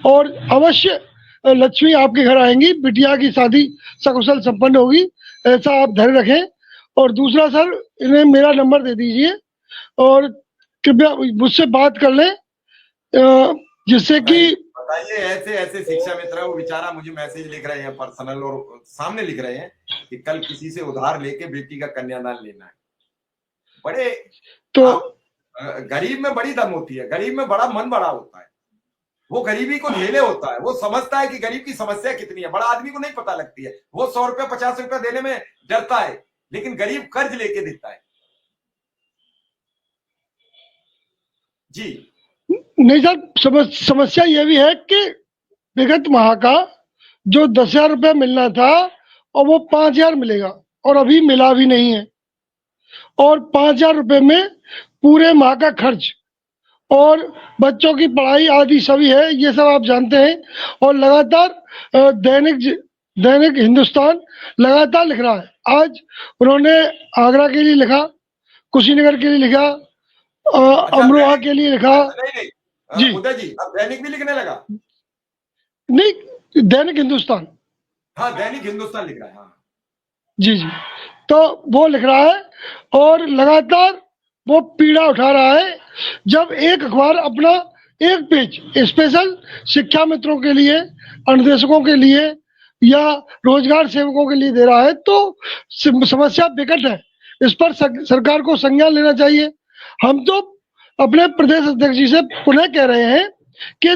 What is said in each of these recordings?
और अवश्य लक्ष्मी आपके घर आएंगी, बिटिया की शादी सकुशल संपन्न होगी, ऐसा आप धैर्य रखें। और दूसरा सर, इन्हें मेरा नंबर दे दीजिए और कृपया मुझसे बात कर लें, जिससे कि बताइए। ऐसे ऐसे शिक्षा मित्र है, वो बेचारा मुझे मैसेज लिख रहे हैं पर्सनल, और सामने लिख रहे हैं कि कल किसी से उधार लेके बेटी का कन्यादान लेना है। बड़े तो आप गरीब में बड़ी दम होती है, गरीब में बड़ा मन बड़ा होता है। वो गरीबी को झेले होता है, वो समझता है कि गरीब की समस्या कितनी है। बड़ा आदमी को नहीं पता लगती है, वो 100 रुपया 50 रुपया देने में डरता है, लेकिन गरीब कर्ज लेके देता है। जी नहीं सर, समस्या ये भी है कि विगत माह का जो 10,000 रुपया मिलना था और वो 5,000 मिलेगा, और अभी मिला भी नहीं है। और 5,000 रुपये में पूरे माह का खर्च और बच्चों की पढ़ाई आदि सभी है, ये सब आप जानते हैं। और लगातार दैनिक हिंदुस्तान लगातार लिख रहा है। आज उन्होंने आगरा के लिए लिखा, कुशीनगर के लिए लिखा, अच्छा, अमरोहा के लिए लिखा। नहीं नहीं जी उदय जी, अब दैनिक भी लिखने लगा। नहीं, दैनिक हिंदुस्तान। हाँ, दैनिक हिंदुस्तान लिख रहा है। हाँ जी जी, तो वो लिख रहा है और लगातार वो पीड़ा उठा रहा है। जब एक अखबार अपना एक पेज स्पेशल शिक्षा मित्रों के लिए, अनुदेशकों के लिए या रोजगार सेवकों के लिए दे रहा है, तो समस्या विकट है। इस पर सरकार को संज्ञान लेना चाहिए। हम तो अपने प्रदेश अध्यक्ष जी से पुनः कह रहे हैं कि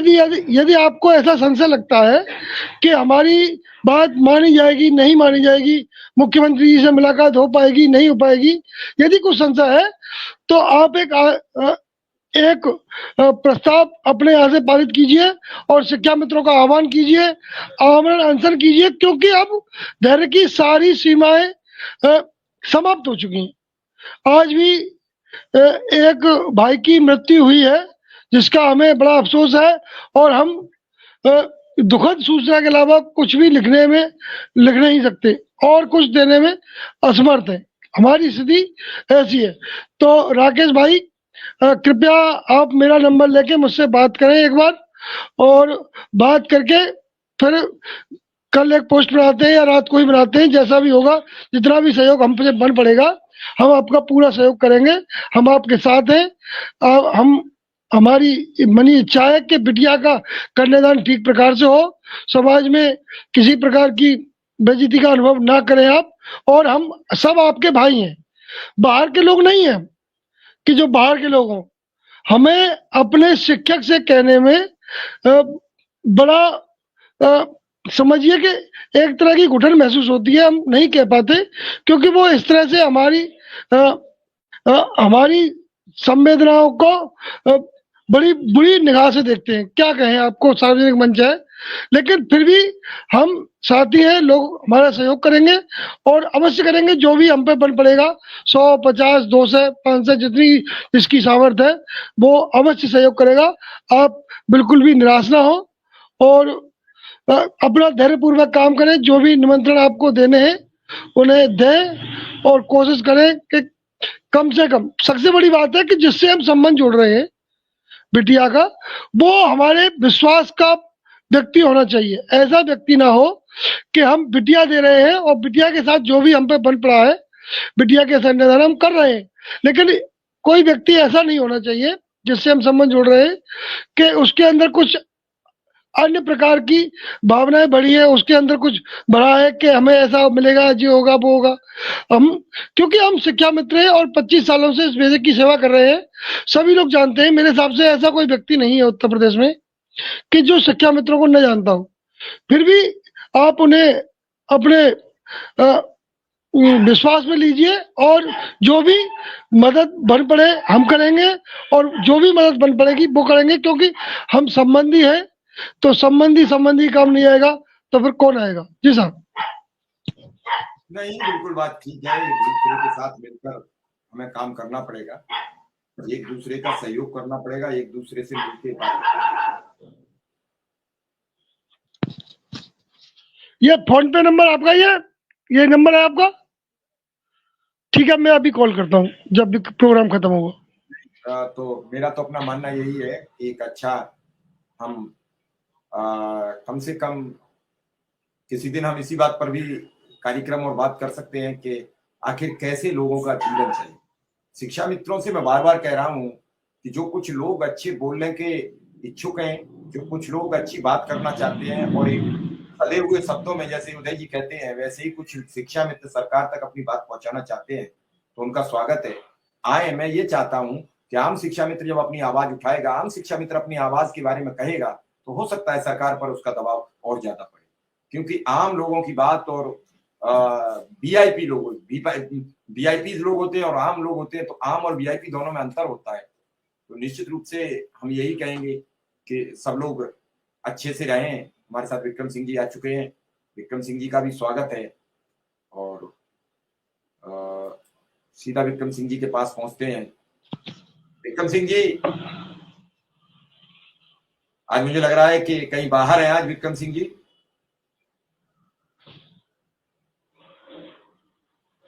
यदि आपको ऐसा संशय लगता है कि हमारी बात मानी जाएगी नहीं मानी जाएगी, मुख्यमंत्री जी से मुलाकात हो पाएगी नहीं हो पाएगी, यदि कुछ संशय है तो आप एक प्रस्ताव अपने यहाँ से पारित कीजिए और शिक्षा मित्रों का आह्वान कीजिए, आमरण अनशन कीजिए, क्योंकि अब धैर्य की सारी सीमाएं समाप्त हो चुकी हैं। आज भी एक भाई की मृत्यु हुई है, जिसका हमें बड़ा अफसोस है, और हम दुखद सूचना के अलावा कुछ भी लिख नहीं सकते और कुछ देने में असमर्थ है। हमारी स्थिति ऐसी है। तो राकेश भाई, कृपया आप मेरा नंबर लेके मुझसे बात करें एक बार, और बात करके फिर कल एक पोस्ट बनाते हैं या रात को ही बनाते हैं, जैसा भी होगा, जितना भी सहयोग हमसे बन पड़ेगा हम आपका पूरा सहयोग करेंगे। हम आपके साथ हैं। हम हमारी मनी इच्छा है कि बिटिया का कन्यादान ठीक प्रकार से हो, समाज में किसी प्रकार की बेइज्जती का अनुभव ना करें आप। और हम सब आपके भाई हैं, बाहर के लोग नहीं हैं कि जो बाहर के लोग हों। हमें अपने शिक्षक से कहने में बड़ा समझिए कि एक तरह की घुटन महसूस होती है, हम नहीं कह पाते, क्योंकि वो इस तरह से हमारी संवेदनाओं को बड़ी बुरी निगाह से देखते हैं। क्या कहें आपको, सार्वजनिक मंच है, लेकिन फिर भी हम साथी हैं, लोग हमारा सहयोग करेंगे और अवश्य करेंगे। जो भी हम पे बन पड़ेगा, 100 50 200 500 जितनी इसकी सामर्थ्य है, वो अवश्य सहयोग करेगा। आप बिल्कुल भी निराश ना हो और अपना धैर्यपूर्वक काम करें। जो भी निमंत्रण आपको देने हैं उन्हें दें और कोशिश करें कि कम से कम, सबसे बड़ी बात है कि जिससे हम संबंध जोड़ रहे हैं बिटिया का, वो हमारे विश्वास का व्यक्ति होना चाहिए। ऐसा व्यक्ति ना हो कि हम बिटिया दे रहे हैं और बिटिया के साथ जो भी हम पे बन पड़ा है, बिटिया के संविधान हम कर रहे हैं, लेकिन कोई व्यक्ति ऐसा नहीं होना चाहिए जिससे हम संबंध जोड़ रहे हैं कि उसके अंदर कुछ अन्य प्रकार की भावनाएं बढ़ी है, उसके अंदर कुछ भरा है कि हमें ऐसा मिलेगा, जी होगा वो होगा। हम, क्योंकि हम शिक्षा मित्र हैं और 25 सालों से इस बेसिक की सेवा कर रहे हैं, सभी लोग जानते हैं। मेरे हिसाब से ऐसा कोई व्यक्ति नहीं है उत्तर प्रदेश में कि जो शिक्षा मित्रों को न जानता हो। फिर भी आप उन्हें अपने विश्वास में लीजिए और जो भी मदद बन पड़े हम करेंगे, और जो भी मदद बन पड़ेगी वो करेंगे, क्योंकि हम संबंधी हैं। तो संबंधी काम नहीं आएगा तो फिर कौन आएगा? जी साहब। नहीं, बिल्कुल बात ठीक है। एक दूसरे के साथ मिलकर हमें काम करना पड़ेगा, एक दूसरे का सहयोग करना पड़ेगा, एक दूसरे से मिलकर काम। ये फोन पे नंबर आपका ही है? ये नंबर है आपका? ठीक है, मैं अभी कॉल करता हूँ जब भी प्रोग्राम खत्म होगा। तो मेरा तो अपना मानना यही है कि एक अच्छा हम कम से कम किसी दिन हम इसी बात पर भी कार्यक्रम और बात कर सकते हैं कि आखिर कैसे लोगों का जीवन चले। शिक्षा मित्रों से मैं बार बार कह रहा हूं कि जो कुछ लोग अच्छे बोलने के इच्छुक हैं, जो कुछ लोग अच्छी बात करना चाहते हैं और एक सधे हुए शब्दों में जैसे उदय जी कहते हैं वैसे ही कुछ शिक्षा मित्र सरकार तक अपनी बात पहुंचाना चाहते हैं, तो उनका स्वागत है। आए, मैं ये चाहता हूं कि आम शिक्षा मित्र जब अपनी आवाज उठाएगा, आम शिक्षा मित्र अपनी आवाज के बारे में कहेगा, तो हो सकता है सरकार पर उसका दबाव और ज्यादा पड़े, क्योंकि आम लोगों की बात और वीआईपी लोग, वीआईपी लोग होते हैं और आम लोग होते हैं, तो आम और वीआईपी दोनों में अंतर होता है। तो निश्चित रूप से हम यही कहेंगे कि सब लोग अच्छे से रहें। हमारे साथ विक्रम सिंह जी आ चुके हैं, विक्रम सिंह जी का भी स्वागत है और सीधा विक्रम सिंह जी के पास पहुंचते हैं। विक्रम सिंह जी, आज मुझे लग रहा है कि कहीं बाहर हैं आज विक्रम सिंह जी।